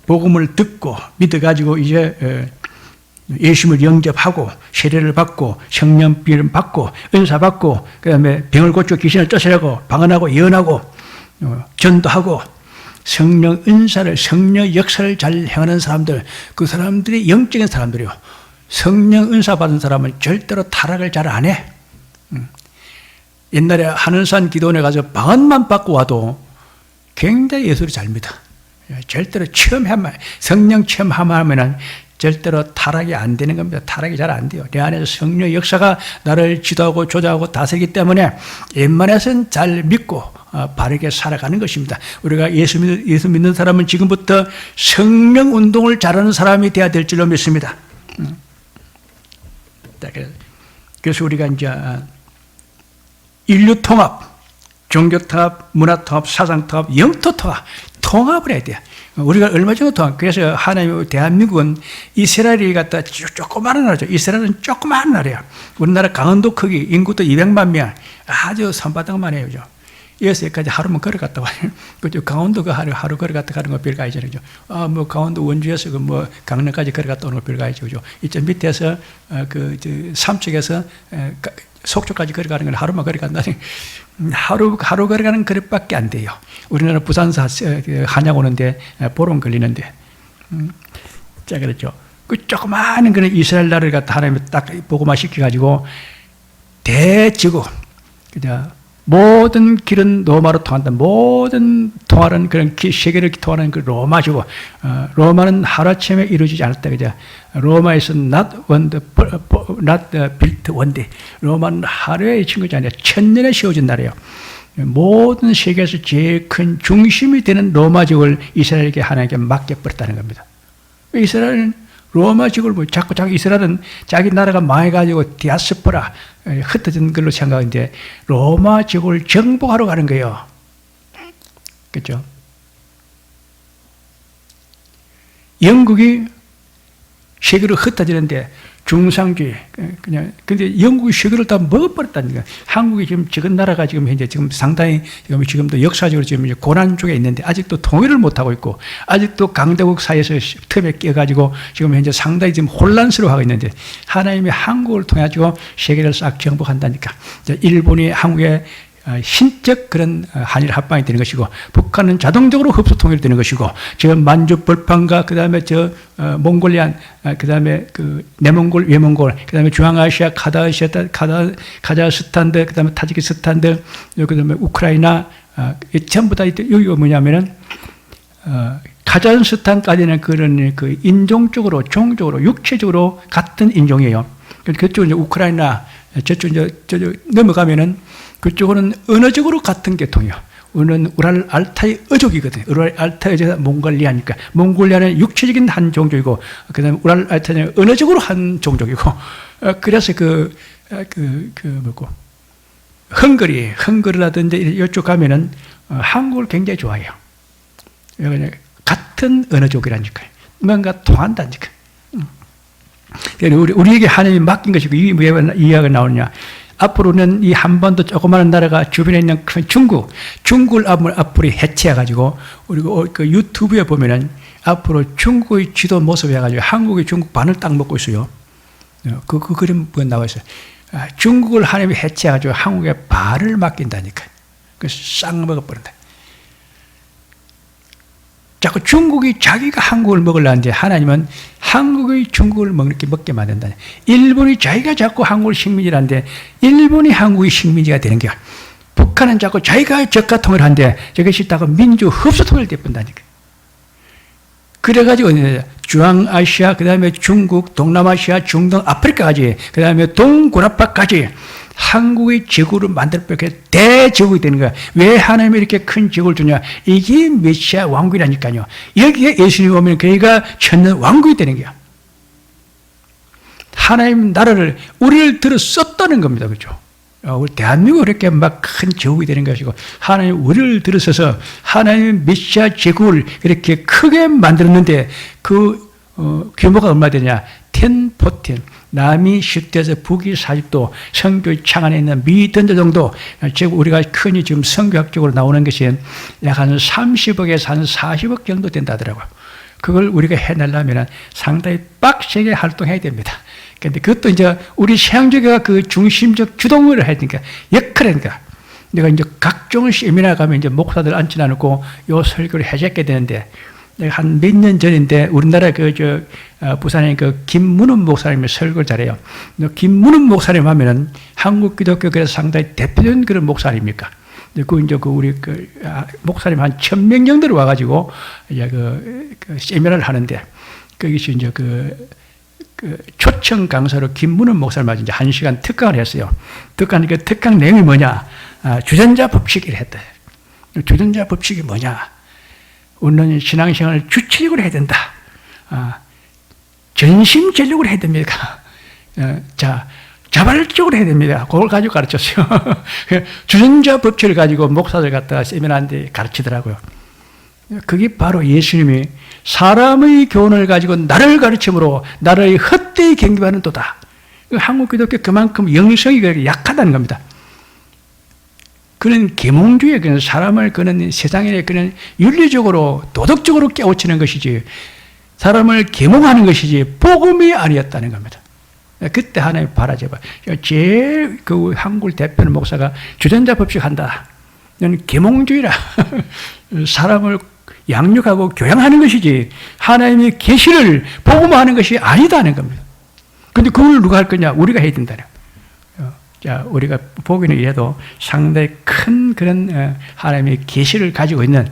복음을 듣고 믿어가지고 이제 예수님을 영접하고 세례를 받고 성령비를 받고 은사 받고 그다음에 병을 고쳐 귀신을 쫓아내고 방언하고 예언하고 전도하고 성령 은사를 성령 역사를 잘 행하는 사람들, 그 사람들이 영적인 사람들이요. 성령 은사 받은 사람은 절대로 타락을 잘 안 해. 옛날에 하늘산 기도원에 가서 방언만 받고 와도 굉장히 예수를 잘 믿어. 절대로 체험하면, 성령 체험하면은 절대로 타락이 안 되는 겁니다. 타락이 잘 안 돼요. 내 안에서 성령의 역사가 나를 지도하고 조작하고 다스리기 때문에 웬만해서는 잘 믿고 바르게 살아가는 것입니다. 우리가 예수 믿는 사람은 지금부터 성령 운동을 잘하는 사람이 되어야 될 줄로 믿습니다. 그래서 우리가 이제 인류 통합, 종교 통합, 문화 통합, 사상 통합, 영토 통합, 통합을 해야 돼요. 우리가 얼마 전에 통합, 그래서 하나님, 대한민국은 이스라엘이 갖다 조그마한 나라죠. 이스라엘은 조그마한 나라예요. 우리나라 강원도 크기, 인구도 200만 명, 아주 손바닥만 해요. 여기서 여기까지 하루만 걸어갔다 와요. 그죠? 강원도가 하루 걸어갔다 가는 거 별거 아니잖아요. 뭐 강원도 원주에서 강릉까지 걸어갔다 오는 거 별거 아니죠. 그죠? 이쪽 밑에서, 삼척에서 속초까지 걸어가는 건 하루만 걸어간다니. 하루 걸어가는 그릇밖에 안 돼요. 우리나라 부산서 한양 오는데 보름 걸리는데. 자, 그렇죠. 그 조그마한 그런 이스라엘 나라를 갖다 하나님이 딱 복음화 시켜가지고 대지구, 그죠? 모든 길은 로마로 통한다. 모든 통하는 그런 세계를 통하는 그 로마지고, 로마는 하루아침에 이루어지지 않았다. 그죠? 로마에서 not built one day. 로마는 하루에 이친 것이 아니라 천년에 세워진 나라예요. 모든 세계에서 제일 큰 중심이 되는 로마지국을 이스라엘에게 하나님께 맡겨버렸다는 겁니다. 이스라엘은 로마지국을 자꾸 이스라엘은 자기 나라가 망해가지고 디아스포라, 흩어진 걸로 생각하는데 로마지국을 정복하러 가는 거예요. 그렇죠? 영국이 세계로 흩어지는데 중상주의, 근데 영국이 세계를 다 먹어버렸다니까. 한국이 지금 적은 나라가 지금 현재 상당히 지금도 역사적으로 지금 이제 고난 쪽에 있는데 아직도 통일을 못하고 있고 아직도 강대국 사이에서 틈에 끼어가지고 지금 현재 상당히 지금 혼란스러워하고 있는데 하나님이 한국을 통해가지고 세계를 싹 정복한다니까. 일본이 한국에 신적 그런 한일 합방이 되는 것이고 북한은 자동적으로 흡수 통일이 되는 것이고 지금 만주 벌판과 그다음에 몽골리안 그다음에 내몽골 외몽골 그다음에 중앙아시아 카자흐스탄들 그다음에 타지키스탄들 그다음에 우크라이나 전부 다 여기가 뭐냐면은 카자흐스탄까지는 그런 인종적으로 종적으로 육체적으로 같은 인종이에요. 그쪽 이제 우크라이나 저쪽 넘어가면은 그쪽은 언어적으로 같은 계통이요. 우리는 우랄 알타이 어족이거든요. 우랄 알타이 어족이 몽골리아니까. 몽골리아는 육체적인 한 종족이고, 그 다음에 우랄 알타이는 언어적으로 한 종족이고, 그래서 헝거리라든지 이쪽 가면은 한국을 굉장히 좋아해요. 같은 언어족이라니까요. 뭔가 통한다니까. 우리에게 하나님이 맡긴 것이고, 이게 왜 이야기가 나오느냐. 앞으로는 이 한반도 조그마한 나라가 주변에 있는 큰 중국을 앞으로 해체해가지고, 그리고 그 유튜브에 보면은 앞으로 중국의 지도 모습 해가지고 한국이 중국 반을 딱 먹고 있어요. 그 그림 나와 있어요. 중국을 하나님이 해체해가지고 한국에 발을 맡긴다니까. 그래서 싹 먹어버린다. 자꾸 중국이 자기가 한국을 먹으려는데 하나님은 한국이 중국을 먹게 만든다. 일본이 자기가 자꾸 한국을 식민지라는데 일본이 한국의 식민지가 되는 거야. 북한은 자꾸 자기가 저가 통일한데 저것이 다가 민주 흡수 통일돼본다니까. 그래가지고 중앙아시아, 그 다음에 중국, 동남아시아, 중동, 아프리카까지, 그 다음에 동구라파까지 한국의 제국을 만들어버리게 대제국이 되는 거야. 왜 하나님이 이렇게 큰 제국을 두냐? 이게 메시아 왕국이라니까요. 여기에 예수님이 오면 그가 천년 왕국이 되는 거야. 하나님 나라를 우리를 들어 썼다는 겁니다. 그렇죠? 우리 대한민국이 이렇게 막 큰 제국이 되는 것이고 하나님 우리를 들어서서 하나님의 메시아 제국을 이렇게 크게 만들었는데 그 규모가 얼마 되냐? 1014 남이 10도에서 북이 40도 성교의 창안에 있는 미던저 정도 즉 우리가 흔히 지금 성교학적으로 나오는 것이 약 한 30억에서 한 40억 정도 된다더라고요. 그걸 우리가 해내려면 상당히 빡세게 활동해야 됩니다. 근데 그것도 이제 우리 세상적인 그 중심적 주동을 해야 되니까 역할이니까 내가 이제 각종 세미나 가면 이제 목사들 앉지 않고 요 설교를 해줬게 되는데 한 몇 년 전인데 우리나라 부산에 그 김문훈 목사님이 설교를 잘해요. 김문훈 목사님 하면은 한국 기독교계에서 상당히 대표적인 그런 목사 아닙니까? 우리 목사님 한 1000명 정도로 와가지고 이제 세미나를 하는데 거기서 이제 초청 강사로 김문훈 목사님하고 이제 1시간 특강을 했어요. 특강 내용이 뭐냐? 주전자 법칙을 했다. 주전자 법칙이 뭐냐? 우리는 신앙생활을 주체적으로 해야 된다. 전심전력으로 해야 됩니다. 자발적으로 해야 됩니다. 그걸 가지고 가르쳤어요. 주전자 법칙을 가지고 목사들 갖다가 세미나한테 가르치더라고요. 그게 바로 예수님이 사람의 교훈을 가지고 나를 가르침으로 나를 헛되이 경배하는 도다. 한국 기독교 그만큼 영성이 약하다는 겁니다. 그런 계몽주의 그런 사람을 그런 세상에 그런 윤리적으로 도덕적으로 깨우치는 것이지 사람을 계몽하는 것이지 복음이 아니었다는 겁니다. 그때 하나님 바라져봐. 제일 한국 대표는 목사가 주전자 법칙 한다. 너는 계몽주의라. 사람을 양육하고 교양하는 것이지 하나님의 계시를 복음화하는 것이 아니다는 겁니다. 그런데 그걸 누가 할 거냐? 우리가 해야 된다는 거예요. 자, 우리가 보기는 이래도 상당히 큰 그런 하나님의 계시를 가지고 있는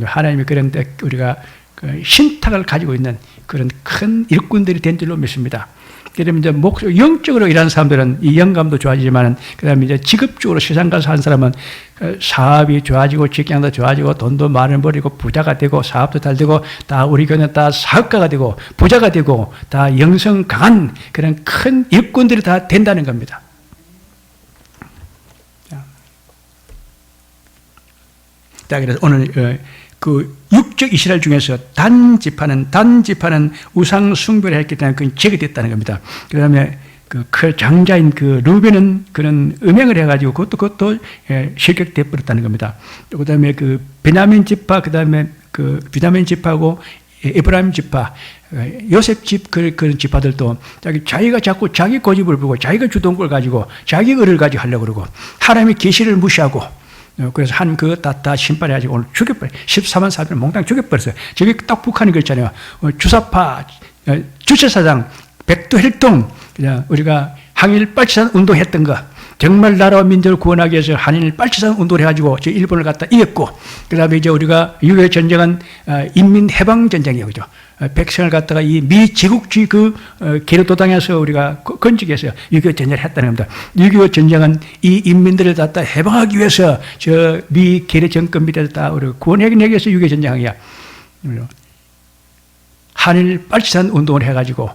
하나님의 그런 우리가 신탁을 가지고 있는 그런 큰 일꾼들이 된 줄로 믿습니다. 그러면 이제 영적으로 일하는 사람들은 이 영감도 좋아지지만, 그 다음에 이제 직업적으로 세상 가서 하는 사람은 사업이 좋아지고 직장도 좋아지고 돈도 많이 벌이고 부자가 되고 사업도 잘 되고 다 우리 교회는 다 사업가가 되고 부자가 되고 다 영성 강한 그런 큰 일꾼들이 다 된다는 겁니다. 자, 그래서 오늘 육적 이스라엘 중에서 단 지파는 우상 숭배를 했기 때문에 그건 제거됐다는 겁니다. 그 다음에 그 장자인 루벤은 그런 음행을 해가지고 그것도 실격돼 버렸다는 겁니다. 그 다음에 베냐민 지파, 그 다음에 베냐민 지파하고 에브라임 지파, 요셉 집 그런 지파들도 자기가 자꾸 자기 고집을 부리고 자기가 주동권을 가지고 자기 의를 가지고 하려고 그러고 하나님의 계시를 무시하고 그래서 다 심판해가지고 오늘 죽여버려. 14만 사람을 몽땅 죽여버렸어요. 저기 딱 북한이 그랬잖아요. 주사파, 주체사장, 백두혈통, 우리가 항일 빨치산 운동했던 거. 정말 나라와 민족을 구원하기 위해서 한일 빨치산 운동을 해가지고 저 일본을 갖다 이겼고, 그 다음에 이제 우리가 6.25 전쟁은 인민해방전쟁이에요. 그죠? 백성을 갖다가 이 미제국주의 계류도당에서 우리가 건지기 위해서 6.25 전쟁을 했다는 겁니다. 6.25 전쟁은 이 인민들을 갖다 해방하기 위해서 저 미계류 정권 밑에서 다 우리가 구원하기 위해서 6.25 전쟁이야. 한일 빨치산 운동을 해가지고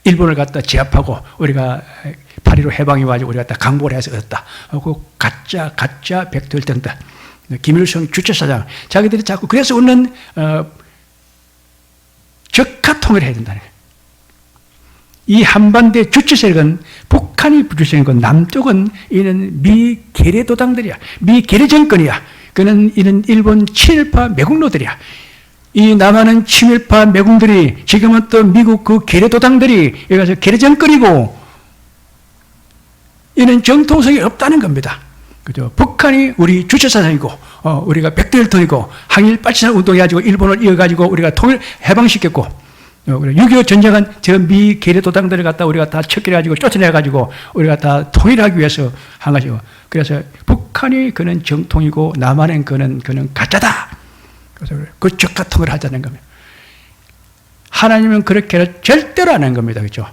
일본을 갖다 제압하고 우리가 8.15 해방이 와가지고 우리가 다 강복을 해서 얻었다. 그 가짜 백두혈통다. 김일성 주체사장. 자기들이 자꾸 그래서 우리는 적화 통일을 해야 된다는 거예요. 이 한반도의 주체 세력은 북한이 주체세력이고 남쪽은 이는 미계례 도당들이야. 미계례 정권이야. 이는 일본 친일파 매국노들이야. 이 남한은 친일파 매국들이 지금은 또 미국 계례 도당들이 여기 가서 계례 정권이고 이는 정통성이 없다는 겁니다. 그죠? 북한이 우리 주체사상이고 우리가 백두혈통이고 항일 빨치산 운동해가지고 일본을 이어가지고 우리가 해방시켰고 6.25 전쟁은 저 미 계례 도당들을 갖다 우리가 다 척결해가지고 쫓아내가지고 우리가 다 통일하기 위해서 한 거죠. 그래서 북한이 그는 정통이고 남한은 그는 가짜다. 그래서 그 적가통을 하자는 겁니다. 하나님은 그렇게 절대로 안 한 겁니다. 그렇죠?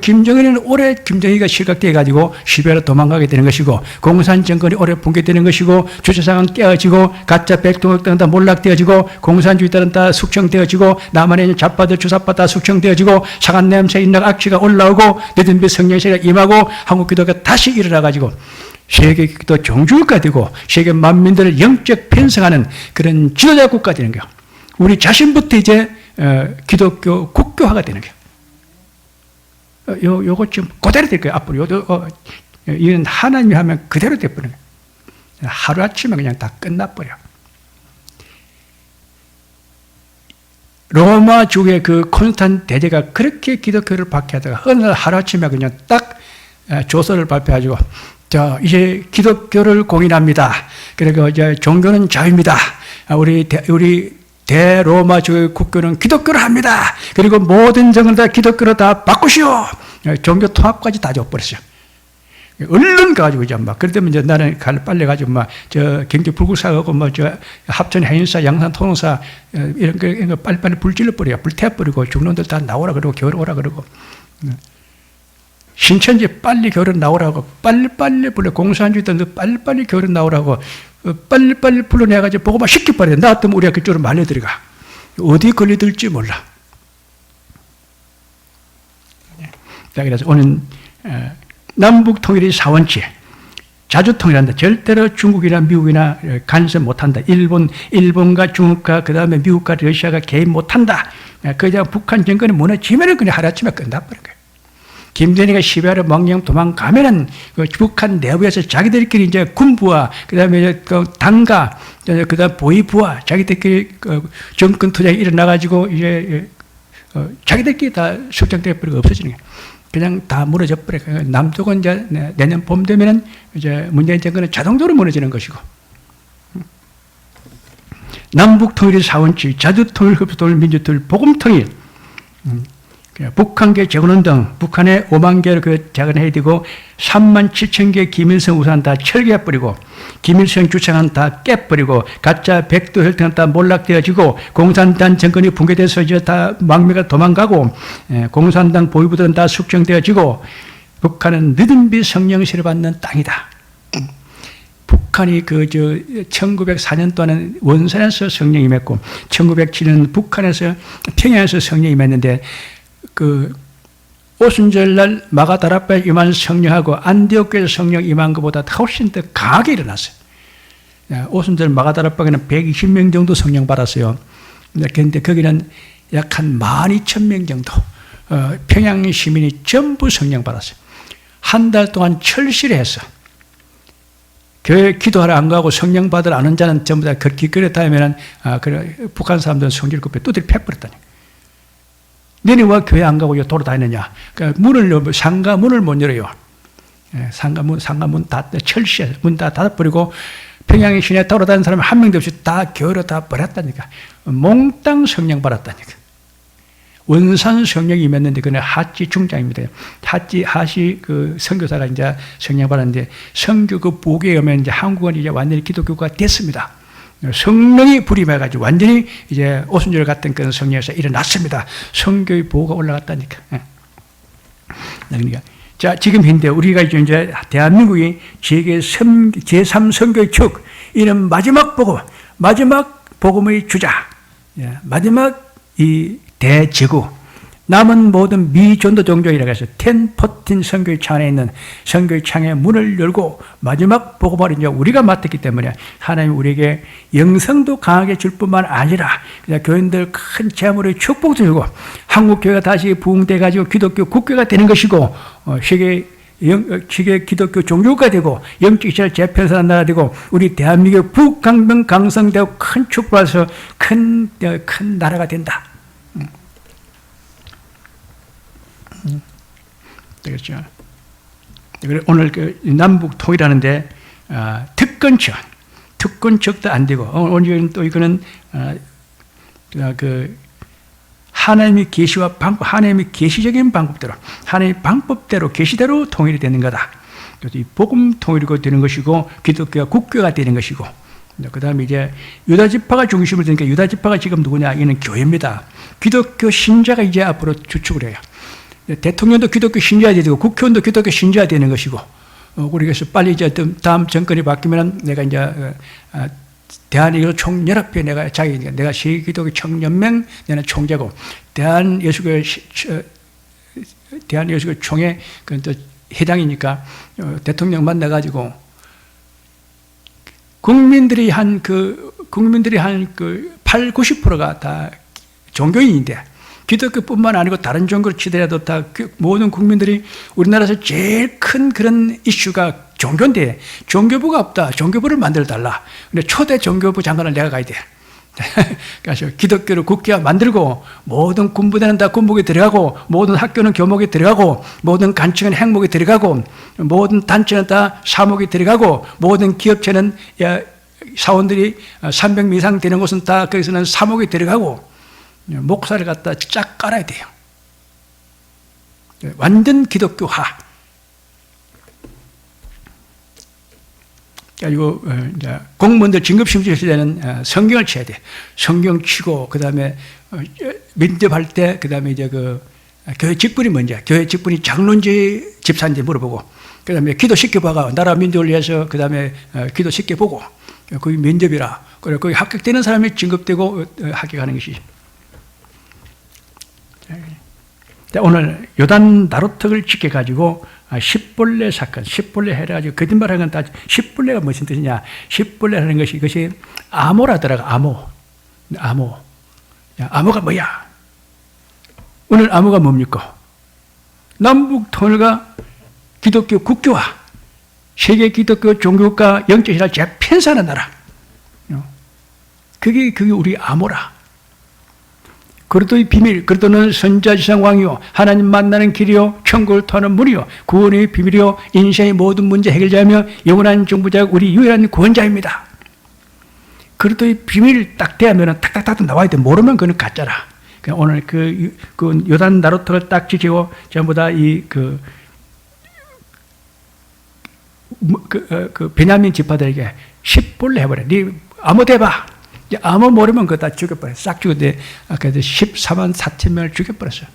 김정은은 올해 김정희가 실각되어가지고 시베리아로 도망가게 되는 것이고 공산 정권이 올해 붕괴되는 것이고 주체상은 깨어지고 가짜 백동혁들은 다 몰락되어지고 공산주의들은 다 숙청되어지고 남한에 있는 잡바들 주사바다 숙청되어지고 상한 냄새 인락 악취가 올라오고 늦은빛 성령세가 임하고 한국 기도가 다시 일어나가지고 세계 기도 종주국가 되고 세계 만민들을 영적 편성하는 그런 지도자 국가 되는 거예요. 우리 자신부터 이제 기독교 국교화가 되는 거예요. 요거 지금 그대로 될 거예요. 앞으로 이건 하나님이 하면 그대로 돼버려요. 하루아침에 그냥 다 끝나버려. 로마족의 그 콘스탄 대제가 그렇게 기독교를 박해하다가 어느 날 하루아침에 그냥 딱 조서를 발표해가지고 이제 기독교를 공인합니다. 그리고 이제 종교는 자유입니다. 우리 대로마족의 국교는 기독교를 합니다. 그리고 모든 정을 다 기독교로 다 바꾸시오. 종교 통합까지 다 줘버렸어요. 얼른 가지고 이제 막 그러면 이제 나는 빨리 가지고 막 경기 불국사하고 합천 해인사, 양산 통사 이런 거 빨리빨리 불질러 버려요. 불태워버리고 죽는들 다 나오라 그러고 겨울 오라 그러고 신천지 빨리 겨울에 나오라고 빨리빨리 불러 공산주의들 빨리빨리 겨울에 나오라고 빨리빨리 불러내가지고 보고만 시켜버려야 돼. 나 같으면 우리가 그쪽으로 말려들어가. 어디 걸려들지 몰라. 그래서 오늘 남북 통일이 4원칙 자주 통일한다. 절대로 중국이나 미국이나 간섭 못한다. 일본과 중국과 그 다음에 미국과 러시아가 개입 못한다. 그냥 북한 정권이 무너지면은 그냥 하루아침에 끝나버린 거예요. 김정희가 시베리아 망령 도망가면은 그 북한 내부에서 자기들끼리 이제 군부와 그다음에 그 당과 그다음 보위부와 자기들끼리 정권 투쟁이 일어나가지고 이제 자기들끼리 다 숙정돼 버리고 없어지는 거예요. 그냥 다 무너져 버려요. 남쪽은 이제 내년 봄 되면은 이제 문재인 정권은 자동적으로 무너지는 것이고. 남북 통일이 4원칙, 자주 통일, 흡수 통일, 민주 통일, 복음 통일. 북한계 재건운동, 북한의 5만 개를 재건해야 되고 3만 7천 개 김일성 우산 다 철개해버리고 김일성 주창은 다 깨버리고 가짜 백도 혈통은 다 몰락되어지고 공산당 정권이 붕괴돼서 이제 다 망명가 도망가고 공산당 보위부들은 다 숙청되어지고 북한은 늦은빛 성령세를 받는 땅이다. 북한이 1904년 동안은 원산에서 성령이 임했고 1907년 북한에서 평양에서 성령이 임했는데 오순절 날 마가다라파에 임한 성령하고 안디옥교에서 성령 임한 것보다 훨씬 더 강하게 일어났어요. 오순절 마가다라파에는 120명 정도 성령 받았어요. 그런데 거기는 약 한 12,000명 정도 평양 시민이 전부 성령 받았어요. 한 달 동안 철실히 했어. 교회 기도하러 안 가고 성령 받으러 아는 자는 전부 다 길거리에 다니면 북한 사람들은 성질급해 두드려 패버렸다니. 너네 왜 교회 안 가고 돌아다니느냐? 그러니까 상가 문을 못 열어요. 상가문 다 철시해. 문 다 닫아버리고 평양의 시내에 돌아다니는 사람이 한 명도 없이 다 교회로 다 버렸다니까. 몽땅 성령 받았다니까. 원산 성령이 임했는데 그는 하치 중장입니다. 하시 선교사가 이제 성령 받았는데 선교 복에 오면 이제 한국은 이제 완전히 기독교가 됐습니다. 성령이 불임해가지고 완전히 이제 오순절 같은 그런 성령에서 일어났습니다. 성교의 보호가 올라갔다니까. 그러니까 자 지금 현대 우리가 이제 대한민국이 제3 선교의 축 이는 마지막 복음의 주자, 마지막 이 대제국 남은 모든 미전도 종교이라고 해서 1014 선교의 창에 있는 선교의 창의 문을 열고 마지막 복음을 이제 우리가 맡았기 때문에 하나님 우리에게 영성도 강하게 줄 뿐만 아니라 그냥 교인들 큰 재물의 축복도 주고 한국 교회가 다시 부흥돼 가지고 기독교 국교가 되는 것이고 세계 기독교 종교가 되고 영적 이스라엘 재편선한 나라 되고 우리 대한민국 북강변 강성되고 큰 축복을 큰 나라가 된다. 되겠죠. 오늘 남북 통일하는데 특권 적도 안 되고, 오늘 또 이거는, 하나님의 계시와 방법, 하나님의 계시적인 방법대로, 하나님의 방법대로, 계시대로 통일이 되는 거다. 그래서 이 복음 통일이 되는 것이고, 기독교가 국교가 되는 것이고, 그 다음에 이제 유다지파가 중심을 되니까 유다지파가 지금 누구냐? 이는 교회입니다. 기독교 신자가 이제 앞으로 주축을 해요. 대통령도 기독교 신자가 되고, 국회의원도 기독교 신자가 되는 것이고, 우리 그래서 빨리 이제 다음 정권이 바뀌면은 내가 이제, 대한예수교 총연합회 내가 자기니까 내가 세계기독교 청연맹 내가 총재고 대한예수교 총회 또 회장이니까 대통령 만나가지고 국민들이 한 8, 90%가 다 종교인인데 기독교뿐만 아니고 다른 종교를 치더라도 다 모든 국민들이 우리나라에서 제일 큰 그런 이슈가 종교인데 종교부가 없다. 종교부를 만들어달라. 근데 초대 종교부 장관을 내가 가야 돼. 그래서 기독교를 국회화 만들고 모든 군부대는 다 군복에 들어가고 모든 학교는 교목에 들어가고 모든 간청은 행목에 들어가고 모든 단체는 다 사목에 들어가고 모든 기업체는 사원들이 300명 이상 되는 곳은 다 거기서는 사목에 들어가고 목사를 갖다 쫙 깔아야 돼요. 완전 기독교화. 그리고 이제 공무원들 진급심사 때는 성경을 쳐야 돼. 성경 치고 그 다음에 면접할 때 그 다음에 이제 교회 직분이 뭔지, 교회 직분이 장로인지 집사인지 물어보고 그 다음에 기도 시켜봐가 나라 민족을 위해서 그 다음에 기도 시켜보고 거기 면접이라. 그리고 거기 합격되는 사람이 진급되고 합격하는 것이. 오늘 요단 나루턱을 지켜가지고 십벌레 사건, 십벌레 해가지고 거짓말하는 건 다 십벌레가 무슨 뜻이냐? 십벌레라는 것이 이것이 암호라더라고. 암호. 암호가 뭐야? 오늘 암호가 뭡니까? 남북 통일과 기독교 국교화, 세계 기독교 종교국가 영적이라 재편사하는 나라. 그게 우리 암호라. 그리스도의 비밀, 그리스도는 선자지상 왕이요 하나님 만나는 길이요 천국을 터는 문이요 구원의 비밀이요 인생의 모든 문제 해결자이며 영원한 정부자 우리 유일한 구원자입니다. 그리스도의 비밀 딱 대하면 탁탁탁 나와야 돼. 모르면 그건 가짜라. 오늘 그 요단 나루턱을 딱 지키고 전부 다 베냐민 지파들에게 십벌레 해버려. 네 아무 대봐. 아무 모르면 그거 다 죽여버렸어. 싹 죽였는데, 아까 14만 4천 명을 죽여버렸어요.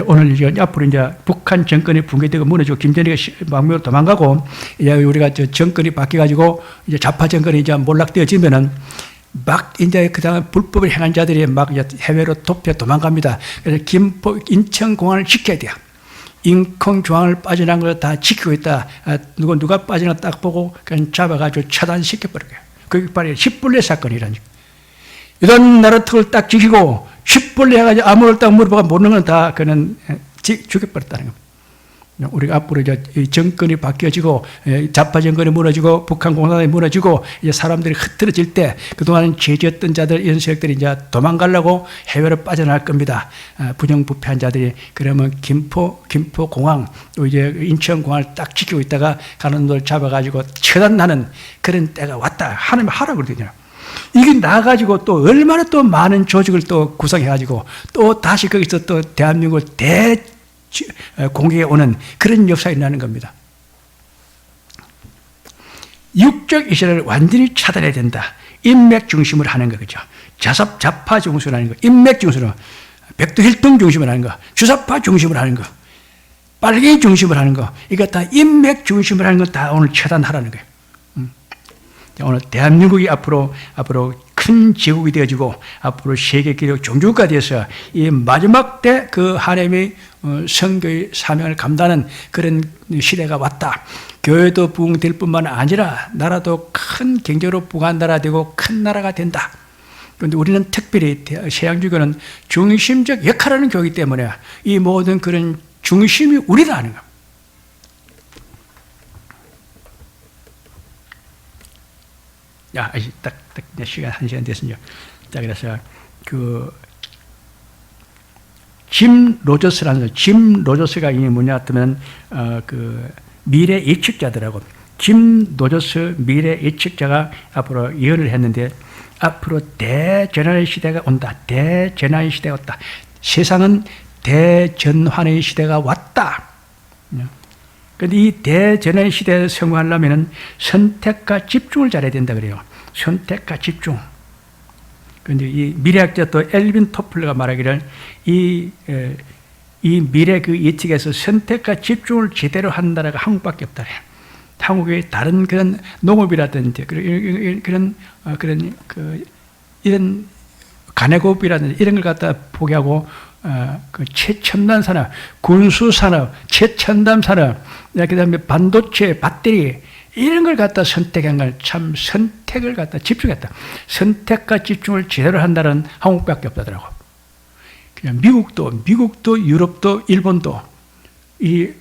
오늘 이제 앞으로 이제 북한 정권이 붕괴되고 무너지고 김정일이가 망명으로 도망가고, 이제 우리가 정권이 바뀌어가지고, 이제 좌파 정권이 이제 몰락되어지면은, 막 이제 그 다음에 불법을 행한 자들이 막 이제 해외로 도피해 도망갑니다. 그래서 인천공항을 지켜야 돼요. 인천공항을 빠져나간 걸 다 지키고 있다. 누가 빠지나 딱 보고 그냥 잡아가지고 차단시켜버려요. 그게 바로 십벌레 사건이라니까. 이런 나루턱을 딱 지키고 십벌레 해가지고 아무를 딱 물어보고 모르는 건 다 그는 죽여버렸다는 겁니다. 우리가 앞으로 이제 정권이 바뀌어지고 좌파 정권이 무너지고 북한 공산당이 무너지고 이제 사람들이 흩어질 때 그동안 죄지었던 자들 이런 세력들이 이제 도망가려고 해외로 빠져나갈 겁니다. 부정부패한 자들이. 그러면 김포 공항 또 이제 인천 공항을 딱 지키고 있다가 가는 놈을 잡아가지고 처단하는 그런 때가 왔다. 하나님 하라고 그러더니 이게 나가지고 또 얼마나 또 많은 조직을 또 구성해가지고 또 다시 거기서 또 대한민국을 공개해 오는 그런 역사가 일어나는 겁니다. 육적 이스라엘을 완전히 차단해야 된다. 인맥 중심으로 하는 거, 그죠? 좌파 중심으로 하는 거, 인맥 중심으로, 백두혈통 중심으로 하는 거, 주사파 중심으로 하는 거, 빨갱이 중심으로 하는 거, 이거 다 인맥 중심으로 하는 거 다 오늘 차단하라는 거예요. 오늘 대한민국이 앞으로 큰 제국이 되어지고 앞으로 세계 기독 종교국가 되어서 이 마지막 때 그 하나님의 선교의 사명을 감당하는 그런 시대가 왔다. 교회도 부흥될 뿐만 아니라 나라도 큰 경제로 부강한 나라 되고 큰 나라가 된다. 그런데 우리는 특별히 서양주교는 중심적 역할을 하는 교회이기 때문에 이 모든 그런 중심이 우리라는 겁니다. 딱 시간 1시간 됐습니다. 자, 그래서 짐 로저스가 이게 뭐냐 하면 미래 예측자들하고 짐 노저스 미래 예측자가 앞으로 예언을 했는데 앞으로 대전환의 시대가 온다. 대전환의 시대가 왔다. 세상은 대전환의 시대가 왔다. 그런데 이 대전환의 시대에 성공하려면 선택과 집중을 잘해야 된다 그래요. 선택과 집중. 그런데 이 미래학자 또 엘빈 토플러가 말하기를 이 미래 그 예측에서 선택과 집중을 제대로 한 나라가 한국밖에 없다. 한국의 다른 그런 농업이라든지 이런 가내고업이라든지 이런 걸 갖다 포기하고 그 최첨단 산업, 군수 산업, 최첨단 산업, 그다음에 반도체, 배터리 이런 걸 갖다 선택한 걸 참 선택을 갖다 집중했다. 선택과 집중을 제대로 한다는 한국밖에 없다더라고. 그냥 미국도 유럽도 일본도 이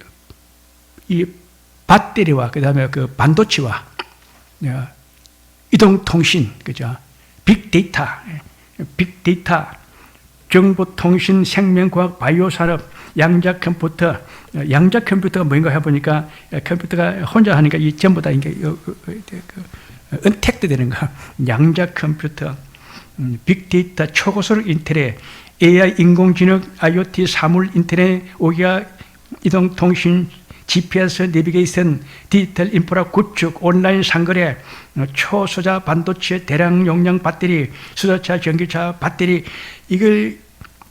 배터리와 그다음에 그 반도체와 이동통신, 그죠? 빅데이터, 정보통신, 생명과학, 바이오산업, 양자컴퓨터가 뭔가 해보니까 컴퓨터가 혼자 하니까 이 전부 다 이게 은택도 되는 거. 양자컴퓨터, 빅데이터, 초고속 인터넷, AI, 인공지능, IoT, 사물 인터넷, 오기와 이동통신, GPS, 내비게이션, 디지털 인프라 구축, 온라인 상거래, 초소자 반도체, 대량 용량 배터리, 수소차, 전기차, 배터리, 이걸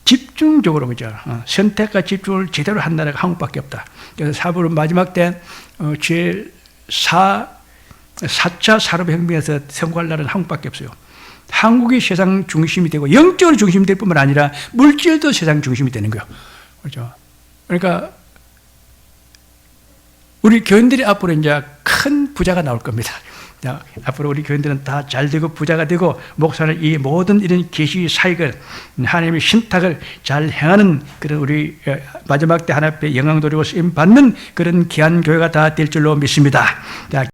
집중적으로, 그죠? 선택과 집중을 제대로 한 나라가 한국밖에 없다. 그래서 사부는 마지막 때, 제4차 산업혁명에서 성공할 나라는 한국밖에 없어요. 한국이 세상 중심이 되고, 영적으로 중심이 될 뿐만 아니라, 물질도 세상 중심이 되는 거예요. 그렇죠? 그러니까, 우리 교인들이 앞으로 이제 큰 부자가 나올 겁니다. 자, 앞으로 우리 교인들은 다 잘 되고 부자가 되고 목사는 이 모든 이런 계시 사역을 하나님의 신탁을 잘 행하는 그런 우리 마지막 때 하나님의 영광 돌리고 쓰임 받는 그런 귀한 교회가 다 될 줄로 믿습니다. 자,